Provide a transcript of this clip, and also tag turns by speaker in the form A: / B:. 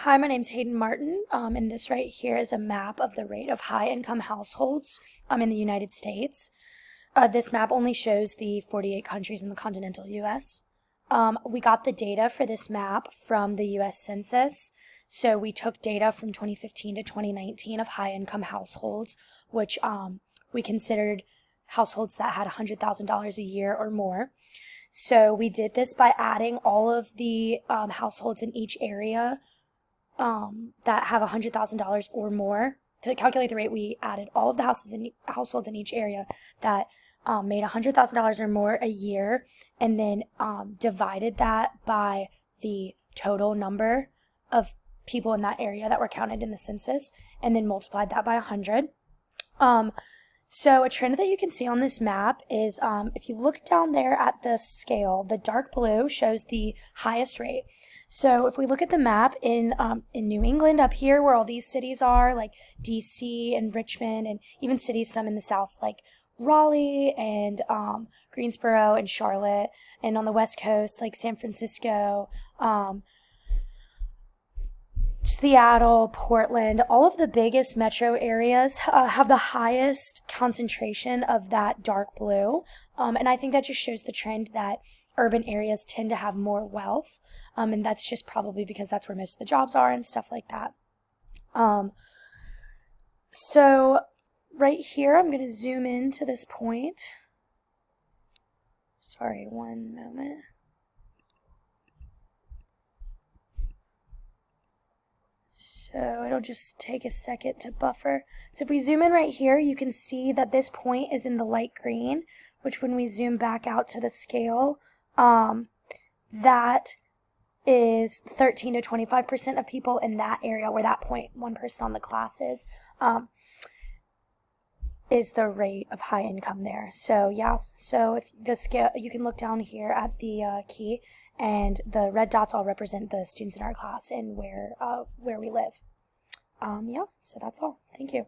A: Hi, my name's Hayden Martin, and this right here is a map of the rate of high-income households in the United States. This map only shows the 48 countries in the continental U.S. We got the data for this map from the U.S. Census. So we took data from 2015 to 2019 of high-income households, which we considered households that had $100,000 a year or more. So we did this by adding all of the households in each area that have $100,000 or more. To calculate the rate, we added all of the households in each area that made $100,000 or more a year, and then divided that by the total number of people in that area that were counted in the census, and then multiplied that by 100. So a trend that you can see on this map is if you look down there at the scale, the dark blue shows the highest rate. So if we look at the map in New England up here where all these cities are, like DC and Richmond, and even cities some in the south like Raleigh and Greensboro and Charlotte, and on the west coast like San Francisco, Seattle, Portland, all of the biggest metro areas have the highest concentration of that dark blue. And I think that just shows the trend that urban areas tend to have more wealth. And that's just probably because that's where most of the jobs are and stuff like that. So right here, I'm going to zoom in to this point. Sorry, one moment. So it'll just take a second to buffer. So if we zoom in right here, you can see that this point is in the light green, which when we zoom back out to the scale, that is 13 to 25% of people in that area where that 0.1% on the class is the rate of high income there. So yeah, so if the scale, you can look down here at the key, and the red dots all represent the students in our class and where we live. Yeah, so that's all. Thank you.